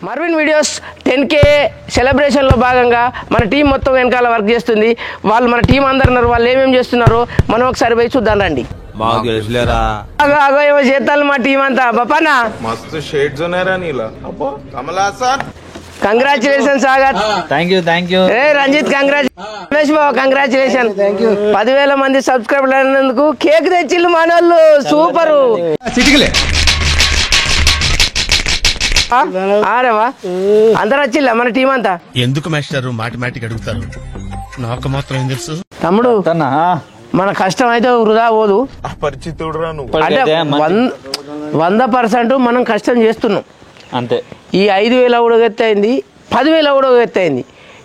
Marvin videos 10K సెలబ్రేషన్లో భాగంగా మన team మొత్తం వెనకాల వర్క్ చేస్తుంది. వాళ్ళు మన టీం అందరు ఉన్నారు. వాళ్ళు ఏమేమి చేస్తున్నారో మనం ఒకసారి పోయి చూద్దాం రండి. ఏమో చేస్తాను మా టీం అంతా. బపానా మస్తు షేడ్స్ ఉన్నారా నీలా. Kamala sir congratulations. Sagar thank you. Ranjith congratulation బాబు, కంగ్రాచులేషన్. 10,000 మంది సబ్స్క్రైబర్లు అయినందుకు కేక్ తెచ్చిళ్ళు మనోళ్ళు. సూపరు. ఆరేవా అందరు వచ్చిల్లా మన టీం అంతా. ఎందుకు మాస్టర్ మాటిమాటికి అడుగుతారు? నాకు మాత్రం ఏం తెలుసు తమ్ముడు. మన కష్టం అయితే వృధా పోదు. అపరిచితుడు రా నువ్వు. అంటే 100% మనం కష్టం చేస్తున్నాం అంతే. ఈ 5,000 కూడా ఎత్తైంది, 10,000 కూడా ఎత్తైంది,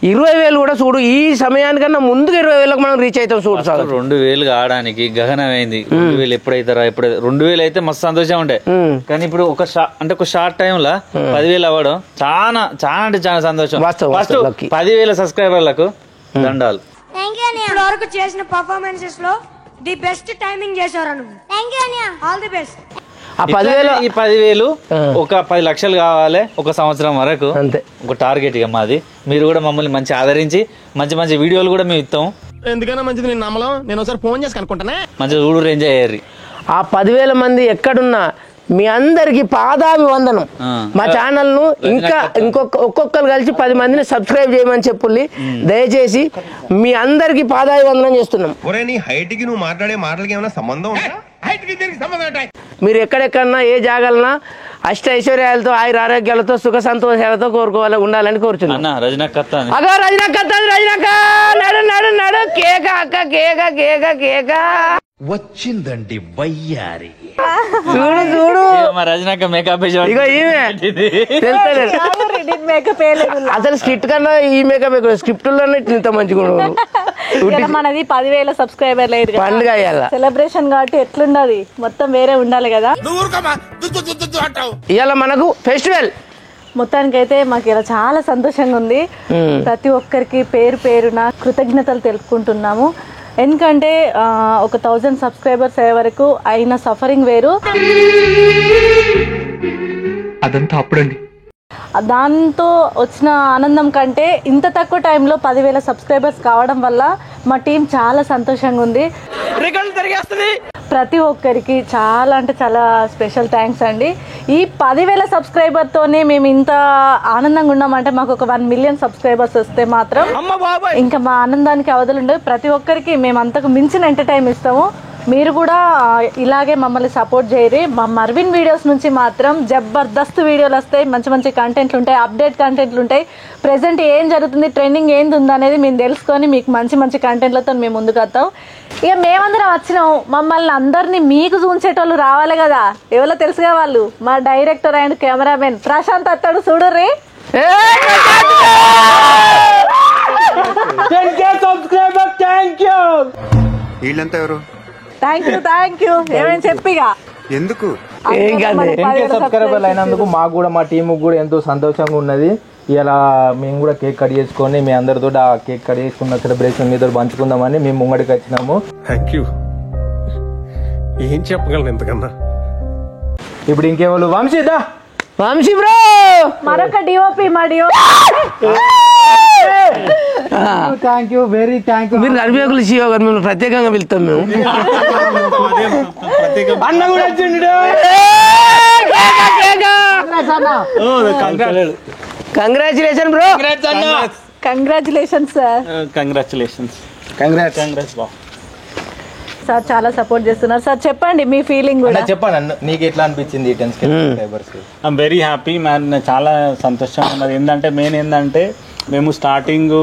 20,000 కూడా చూడు. ఈ సమయానికన్నా ముందుగా 20,000 మనం రీచ్ అవుతాం చూడు. 2,000 కావడానికి గగనమైంది. 2,000 ఎప్పుడైతారా? 2,000 అయితే మస్తు సంతోషం ఉండే. కానీ ఇప్పుడు ఒక షార్ట్ టైం లా 10,000 అవ్వడం చాలా చాలా అంటే చాలా సంతోషం. ఫస్ట్ 10,000 సబ్స్క్రైబర్లకు దండాలు. ఇప్పటి వరకు చేసిన పర్ఫార్మెన్సెస్ లో ది బెస్ట్ టైమింగ్ చేశారు నువ్వు. All the best. ఈ 10,000 ఒక 10 లక్షలు కావాలి ఒక సంవత్సరం వరకు. అంతే ఒక టార్గెట్ ఇక మాది. మీరు కూడా మమ్మల్ని మంచి ఆదరించి మంచి మంచి వీడియోలు కూడా మేము ఇస్తాం. ఎందుకన్నా మంచిది నేను నమ్మలం. నేను ఒకసారి ఫోన్ చేసి కనుక్కుంటానే. మంచిగా చూడు ఎంజాయ్ అయ్యారు. ఆ 10,000 మంది ఎక్కడున్నా మీ అందరికి పాదాభివందనం. మా ఛానల్ ను ఇంకా ఒక్కొక్కరు కలిసి 10 మందిని సబ్స్క్రైబ్ చేయమని చెప్పుల్లి. దయచేసి మీ అందరికి పాదాభివందనం చేస్తున్నాం. హైట్ కి నువ్వు మాట్లాడే మాటలకి ఏమైనా సంబంధం ఉందా? మీరు ఎక్కడెక్కడన్నా ఏ జాగాలన్నా అష్ట ఐశ్వర్యాలతో ఆయుర ఆరోగ్యాలతో సుఖ సంతోషాలతో కోరుకోవాలి ఉండాలని కోరుచున్నాను. రజనక్క నడు నడు నడు. కేక అక్క కేక కేక కేక వచ్చిందండి వయ్యారి. చూడు చూడు రజనక్క మేకప్. ఇగో ఈమె అసలు స్క్రిప్ట్ కన్నా ఈ మేకప్ స్క్రిప్ట్ లోనే ఇంత మంచిగా మనది 10,000 సబ్స్క్రైబర్ లేదు పండుగ సెలబ్రేషన్ కాబట్టి ఎట్లున్నది మొత్తం వేరే ఉండాలి కదా. ఇవాళ మనకు ఫెస్టివల్. మొత్తానికైతే మాకు ఇలా చాలా సంతోషంగా ఉంది. ప్రతి ఒక్కరికి పేరు పేరున కృతజ్ఞతలు తెలుపుకుంటున్నాము. ఎందుకంటే ఒక 1000 సబ్స్క్రైబర్స్ అయ్యే వరకు అయిన సఫరింగ్ వేరు. అదంతా అప్పుడండి. దాంతో వచ్చిన ఆనందం కంటే ఇంత తక్కువ టైంలో 10,000 సబ్స్క్రైబర్స్ కావడం వల్ల మా టీం చాలా సంతోషంగా ఉంది. ప్రతి ఒక్కరికి చాలా అంటే చాలా స్పెషల్ థ్యాంక్స్ అండి. ఈ 10,000 సబ్స్క్రైబర్తోనే మేము ఇంత ఆనందంగా ఉన్నామంటే మాకు ఒక 1 మిలియన్ సబ్స్క్రైబర్స్ వస్తే మాత్రం ఇంకా మా ఆనందానికి అవధులు ఉండవు. ప్రతి ఒక్కరికి మేము అంతకు మించిన ఎంటర్టైన్ ఇస్తాము. మీరు కూడా ఇలాగే మమ్మల్ని సపోర్ట్ చేయరు. మా మర్విన్ వీడియోస్ నుంచి మాత్రం జబర్దస్త్ వీడియోలు వస్తాయి, మంచి మంచి కంటెంట్లు ఉంటాయి, అప్డేట్ కంటెంట్లు ఉంటాయి. ప్రెసెంట్ ఏం జరుగుతుంది, ట్రెండింగ్ ఏంది ఉందనేది మేము తెలుసుకొని మీకు మంచి మంచి కంటెంట్లతో మేము ముందుకు వస్తాం. ఇక మేమందరం వచ్చినాం, మమ్మల్ని అందరినీ మీకు చూంచేటోళ్ళు రావాలి కదా. ఎవరో తెలుసుగా వాళ్ళు మా డైరెక్టర్ అండ్ కెమెరామెన్ ప్రశాంత్ అత్తాడు. చూడుర్రీ. వీళ్ళంతా ఎవరు? థ్యాంక్ యూ ఏమేమి చెప్పిగా. ఎందుకు సబ్స్క్రైబర్లు అయినందుకు మాకు కూడా మా టీం కూడా ఎంతో సంతోషంగా ఉన్నది. ఇలా మేము కూడా కేక్ కట్ చేసుకొని మీ అందరితో ఆ కేక్ కట్ చేసుకున్న సెలబ్రేషన్ మీద పంచుకుందామని మేము ముంగడికి వచ్చినాము. Thank you. ఏం చెప్పగలను ఇంతకన్నా. ఇప్పుడు ఇంకేవాళ్ళు వంశీ బ్రో మరొక డిఓపి మా DOP. Thank you, very thank you. మీరు నడిపేకులు శివ గారు మేము ప్రత్యేకంగా పిలుస్తాం. మేము అన్న కూడా congratulation bro. Congratulations sir. Congratulations sir. చాలా సపోర్ట్ చేస్తున్నారు సార్. చెప్పండి మీ ఫీలింగ్ కూడా. చెప్పండి నీకు ఎట్లా అనిపించింది? I'm very happy man. చాలా సంతోషంగా ఉన్నది. ఏంటంటే మెయిన్ ఏంటంటే మేము స్టార్టింగ్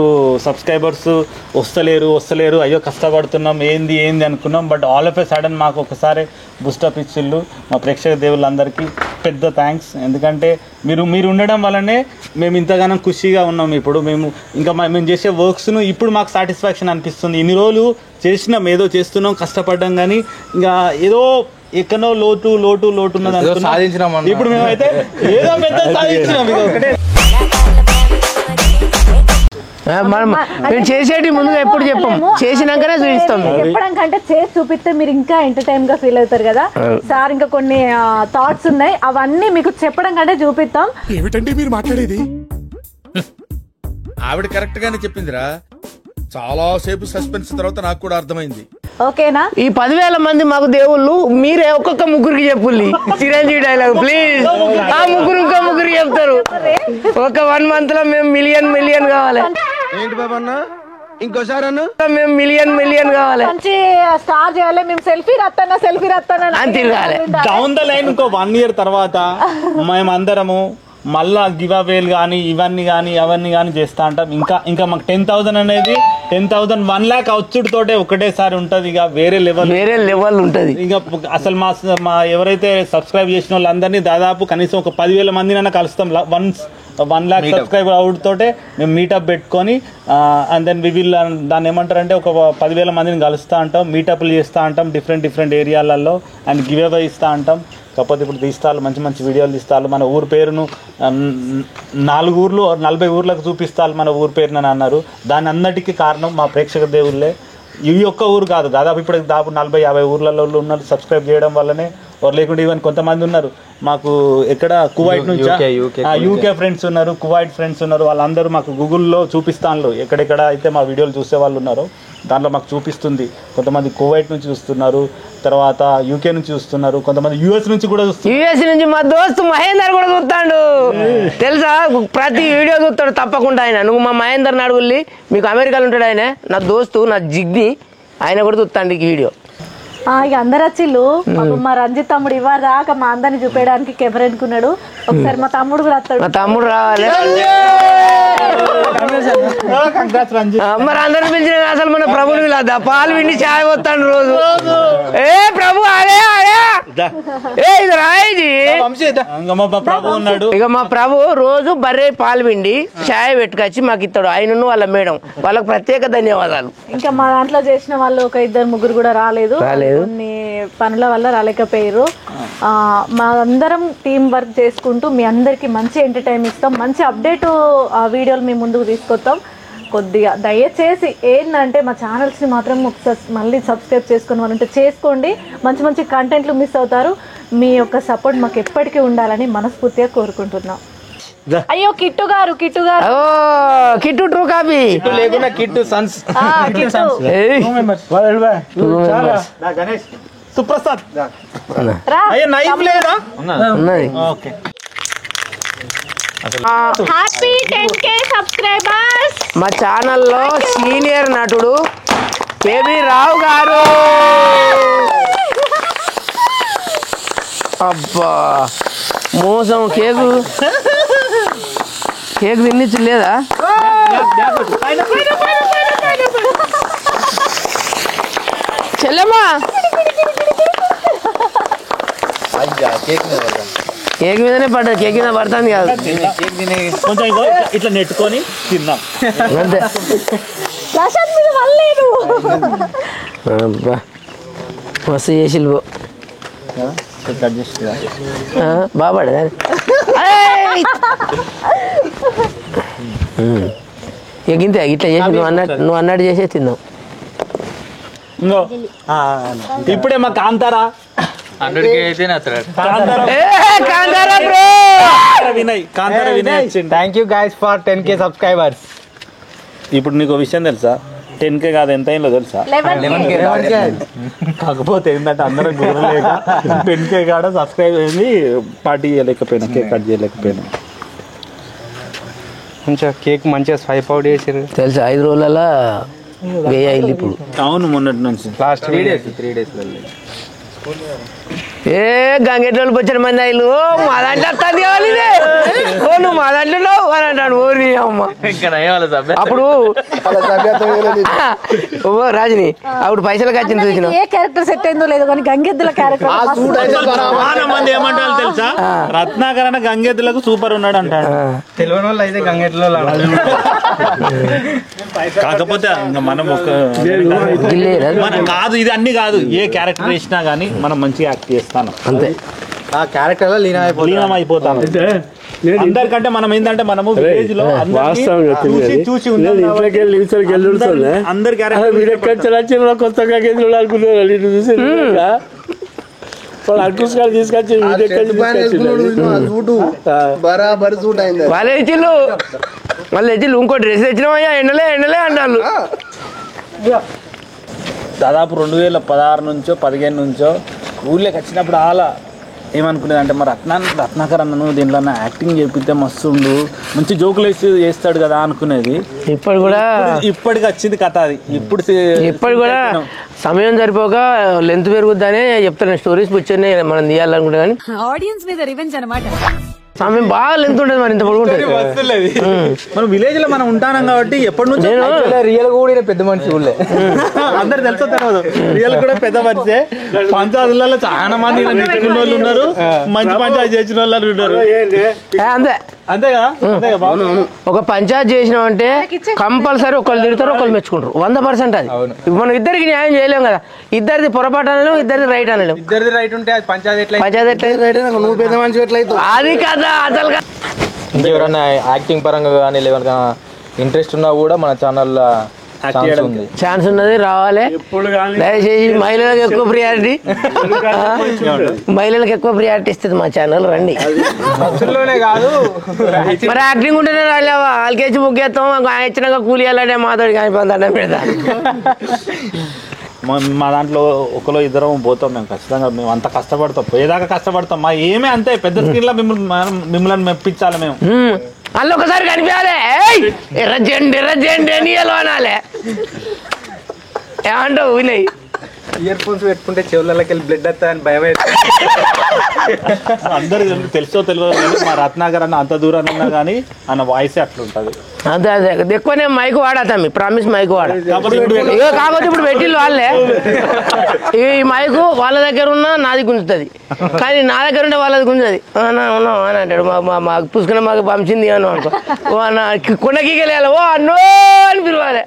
సబ్స్క్రైబర్స్ వస్తలేరు అయ్యో కష్టపడుతున్నాం ఏంది అనుకున్నాం. But all of a sudden మాకు ఒకసారి బూస్టప్ ఇచ్చిళ్ళు. మా ప్రేక్షక దేవుళ్ళందరికీ పెద్ద థ్యాంక్స్. ఎందుకంటే మీరు ఉండడం వల్లనే మేము ఇంతగానో ఖుషిగా ఉన్నాం. ఇప్పుడు మేము చేసే వర్క్స్ను ఇప్పుడు మాకు సాటిస్ఫాక్షన్ అనిపిస్తుంది. ఇన్ని రోజులు ఏదో చేస్తున్నాం, కష్టపడ్డాం, కానీ ఇంకా ఏదో ఎక్కడో లోటు ఉన్నది అనుకున్నాం. ఇప్పుడు మేమైతే ఏదో పెద్ద సాధించినాం. ఇది ఒకటే మేము చేసేటి ముందుగా ఎప్పుడు చెప్పాము, చేసినాకనే చూపిస్తాం. చెప్పడం కంటే చేసి చూపిస్తే మీరు ఇంకా ఎంటర్టైన్ గా ఫీల్ అవుతారు కదా సార్. ఇంకా కొన్ని థాట్స్ ఉన్నాయి, అవన్నీ మీకు చెప్పడం కంటే చూపిస్తాం. ఏమిటండి మీరు మాట్లాడేది? ఆవిడ కరెక్ట్ గానే చెప్పిందిరా. చాలా సేపు సస్పెన్స్ తర్వాత నాకు కూడా అర్థమైంది. ఓకేనా? ఈ 10,000 మంది మాకు దేవుళ్ళు, మీరే ఒక్కొక్క ముగ్గురికి చెప్పుల్లి చిరంజీవి డైలాగ్ ప్లీజ్. ఆ ముగ్గురు ఇంకో ముగ్గురికి చెప్తారు. ఒక 1 month లో మేము మిలియన్ కావాలి. ఏంటి బాబా అన్న ఇంకోసారి అన్న మేము మిలియన్ కావాలి. మంచి స్టార్ చేయాలి. మేము సెల్ఫీ రత్తానా అంతే కావాలి. డౌన్ ద లైన్ ఇంకో 1 year తర్వాత మేమందరము మళ్ళా గివ్ అవేలు కానీ అవన్నీ కానీ చేస్తా అంటాం. ఇంకా మాకు 10,000 అనేది 10,000 1 lakh అవుట్పుట్ ఒకటేసారి ఉంటది. ఇక వేరే లెవెల్ ఉంటది. ఇంకా అసలు మా ఎవరైతే సబ్స్క్రైబ్ చేసిన వాళ్ళందరినీ దాదాపు కనీసం ఒక 10,000 మందినైనా కలుస్తాం. 1 lakh సబ్స్క్రైబర్ అవుట్ తోటే మేము మీటప్ పెట్టుకొని అండ్ దెన్ విల్ దాన్ని ఏమంటారంటే ఒక 10,000 మందిని కలుస్తూ ఉంటాం, మీటప్లు చేస్తూ ఉంటాం డిఫరెంట్ ఏరియాలలో అండ్ గివ్ అవే ఇస్తూ ఉంటాం. కాకపోతే ఇప్పుడు తీస్తారు మంచి వీడియోలు తీస్తారు. మన ఊరు పేరును 4 ఊర్లు 40 ఊర్లకు చూపిస్తారు మన ఊరు పేరుని అని అన్నారు. దాని అన్నిటికీ కారణం మా ప్రేక్షక దేవుళ్ళే. ఇవి ఒక్క ఊరు కాదు, దాదాపు ఇప్పుడు 40-50 ఊర్లలో ఉన్నారు సబ్స్క్రైబ్ చేయడం వల్లనే. లేకుంటే ఈవెన్ కొంతమంది ఉన్నారు మాకు ఎక్కడ కువైట్ నుంచి యూకే ఫ్రెండ్స్ ఉన్నారు, కువైట్ ఫ్రెండ్స్ ఉన్నారు. వాళ్ళందరూ మాకు గూగుల్లో చూపిస్తాను ఎక్కడెక్కడ అయితే మా వీడియోలు చూసే వాళ్ళు ఉన్నారో దాంట్లో మాకు చూపిస్తుంది. కొంతమంది కువైట్ నుంచి చూస్తున్నారు, తర్వాత యూకే నుంచి చూస్తున్నారు, కొంతమంది యూఎస్ నుంచి కూడా చూస్తున్నారు. యూఎస్ నుంచి మా దోస్తు మహేందర్ కూడా చూస్తాడు తెలుసా. ప్రతి వీడియో చూస్తాడు తప్పకుండా ఆయన. నువ్వు మా మహేందర్ అడుగుల్లి, మీకు అమెరికాలో ఉంటాడు ఆయన, నా దోస్తు నా జిగ్ని, ఆయన కూడా చూస్తాడు ఈ వీడియో. ఇక అందరు వచ్చిళ్ళు. మా రంజిత్ తమ్ముడు ఇవ్వరు రాక మా అందరిని చూపేయడానికి కెమెరా అనుకున్నాడు. ఒకసారి మా తమ్ముడు కూడా వస్తాడు. మా తమ్ముడు రావాలి. మరి అందరిని పిలిచిన అసలు మన ప్రభుని పిలద్దా? పాలు విండి చాయ్ పోతాడు రోజు. ఏ ప్రభు అదే ఇది రాయిది. ఇక మా ప్రభు రోజు బర్రె పాలు విండి చాయ్ పెట్టుకొచ్చి మాకు ఇస్తాడు. ఆయన వాళ్ళ మేడం, వాళ్ళకి ప్రత్యేక ధన్యవాదాలు. ఇంకా మా దాంట్లో చేసిన వాళ్ళు ఒక 2-3 కూడా రాలేదు. కొన్ని పనుల వల్ల రాలేకపోయారు. మా అందరం టీం వర్క్ చేసుకుంటూ మీ అందరికి మంచి ఎంటర్టైన్ ఇస్తాం, మంచి అప్డేట్ వీడియోలు మీ ముందుకు తీసుకొస్తాం. కొద్దిగా దయచేసి ఏంటంటే మా ఛానల్స్ని మాత్రం ఒకసారి మళ్ళీ సబ్స్క్రైబ్ చేసుకుని వాళ్ళంటే చేసుకోండి. మంచి కంటెంట్లు మిస్ అవుతారు. మీ యొక్క సపోర్ట్ మాకు ఎప్పటికీ ఉండాలని మనస్ఫూర్తిగా కోరుకుంటున్నాం. అయ్యో కిట్టు గారు కిట్టు ట్రూ కాపీ లేకుండా కిట్టు సన్స్ సుప్రసాద్ హ్యాపీ 10K సబ్స్క్రైబర్స్. మా ఛానల్లో సీనియర్ నటుడు కేబీ రావు గారు. అబ్బా మోసం. కేకు తినిచ్చు లేదా? చెల్లెమ్మా కేక్ మీదనే పడ్డది, కేక్ మీద పడుతుంది కాదు. కొంచెం ఇట్లా నెట్టుకొని తిన్నాం అంతే. అబ్బా మస్తు చేసిల్లు బాబాడు. ఇంతే ఇట్లా చేసి నువ్వు అన్నట్టు చేసే తిన్నావు. ఇప్పుడే మా Kantara Vinay thank you guys for 10K subscribers. ఇప్పుడు నీకు విషయం తెలుసా? 10K కాదు ఎంత అయిందో తెలుసా? 11K. కాకపోతే ఏంటంటే అందరం గుర్రలేక 10K కాడ సబ్స్క్రైబ్ అయింది. పార్టీ చేయలేకపోయినా, కేక్ కట్ చేయలేకపోయినా. మంచిగా కేక్ మంచిగా స్వైప్ అవుట్ చేసారు తెలుసా. 5 రోజులలో 1000 అయింది ఇప్పుడు. అవును మొన్నటి నుంచి లాస్ట్ 3 days ఏ గంగెట్లోకి వచ్చిన మంది అయ్యలు మా దాంట్లో వస్తుంది కావాలి. నువ్వు మా దాంట్లో అని అంటాడు. ఓరి అమ్మ అప్పుడు రాజని అప్పుడు పైసలకు వచ్చింది చూసిన. ఏ క్యారెక్టర్ సెట్ అయిందో లేదో కానీ గంగెద్దుల క్యారెక్టర్ చాలా మంది ఏమంటారు తెలుసా? రత్నాకరణ గంగెద్దులకు సూపర్ ఉన్నాడు అంటాడు. తెలియని వాళ్ళు అయితే గంగెట్లో కాకపోతే మనం ఒక మనం కాదు, ఇది అన్ని కాదు, ఏ క్యారెక్టర్ వేసినా గానీ మనం మంచిగా యాక్ట్ చేస్తాను అంతే. ఆ క్యారెక్టర్ లో లీనం అయిపోతాను. అందరికంటే మనం ఏంటంటే మనము విలేజ్ లో చూసి అందరికి కొత్తగా తీసుకొచ్చి వాళ్ళే ఇచ్చిళ్ళు మళ్ళీ ఇచ్చిళ్ళు ఇంకో డ్రెస్ తెచ్చినామయ్యా ఎండలే అంటారు. దాదాపు 2016 నుంచో 15 నుంచో ఊళ్ళోకి వచ్చినప్పుడు అలా ఏమనుకునేది అంటే మరి రత్నాకర్ అన్నను దీంట్లో యాక్టింగ్ చేపిస్తే మస్తు మంచి జోకులు వేసి చేస్తాడు కదా అనుకునేది. ఇప్పుడు కూడా ఇప్పటికి వచ్చింది కథ అది. ఇప్పుడు కూడా సమయం సరిపోక లెంత్ పెరుగుద్దానే చెప్తాను స్టోరీస్ కూర్చొని మనం తీయాలనుకుంటా కానీ ఆడియన్స్ మీద రివెంజ్ అన్నమాట. సమయం బాగా లెంత్ ఉంటుంది మరి ఇంత పొడుగుంటుంది. మనం విలేజ్ లో మనం ఉంటాం కాబట్టి ఎప్పటి నుంచి రియల్ కూడా పెద్ద మనిషి ఊళ్ళే అందరు తెలుసో తెలియదు. రియల్ కూడా పెద్ద మనిషే. పంచాయతీలలో చాలా మంది వాళ్ళు ఉన్నారు, మంచి పంచాయతీ చేసిన వాళ్ళు ఉన్నారు. అంతే కదా. ఒక పంచాయతీ చేసినామంటే కంపల్సరీ ఒకళ్ళు తిడతారు ఒకళ్ళు మెచ్చుకుంటారు 100%. అది ఇప్పుడు మనం ఇద్దరికి న్యాయం చేయలేం కదా. ఇద్దరిది పొరపాటు అనలేం, ఇద్దరిది రైట్ అనలేం. ఇద్దరిది రైట్ ఉంటే అది పంచాయతీ నువ్వు పెద్ద మనిషి ఎట్లయితే అది కదా అసలు. ఇంకెవరన్నా యాక్టింగ్ పరంగా కానీ లేవన్నా ఇంట్రెస్ట్ ఉన్నా కూడా మన ఛానల్లో ఛాన్స్ ఉన్నది, రావాలి. దయచేసి మహిళలకు ఎక్కువ ప్రియారిటీ ఇస్తుంది మా ఛానల్. రండి. మరి యాక్టింగ్ ఉంటేనే రాలేవా? వాళ్ళకేసి ముగ్గేస్తాం, ఇచ్చినాక కూలి వెళ్ళాడే మాతోడి కానీ దండం పెడతా. మా దాంట్లో ఒకలో ఇద్దరం పోతాం మేము ఖచ్చితంగా. మేము అంత కష్టపడతాం, పోయేదాకా కష్టపడతాం. మా ఏమే అంతే పెద్ద స్క్రీన్ లో మిమ్మల్ని మెప్పించాలి మేము. వాళ్ళు ఒకసారి కనిపించాలి, ఎర్రజెండి అని అనాలే. ఏమంటావు వినయ్? ఇయర్ ఫోన్స్ పెట్టుకుంటే చెవులకి వెళ్ళి బ్లడ్ వస్తాయని భయం. అందరు తెలుసో తెలియదు మా రత్నాకర్ అన్న అంత దూరం ఉన్నా కానీ అన్న వాయిస్ అట్లుంటది. అదే ఎక్కువ నేను మైక్ వాడతా, మీ ప్రామిస్ మైక్ వాడ. కాకపోతే ఇప్పుడు పెట్టిళ్ళు వాళ్ళే. ఈ మైకు వాళ్ళ దగ్గర ఉన్నా నాది గుంజుతుంది, కానీ నా దగ్గర ఉంటే వాళ్ళది గుంజది. ఉన్నావు అని అంటాడు. మాకు పుసుకున్న మాకు పంపించింది అని అనుకో, కొండకి వెళ్ళాలి. ఓ అన్నో అని పిలవాలి.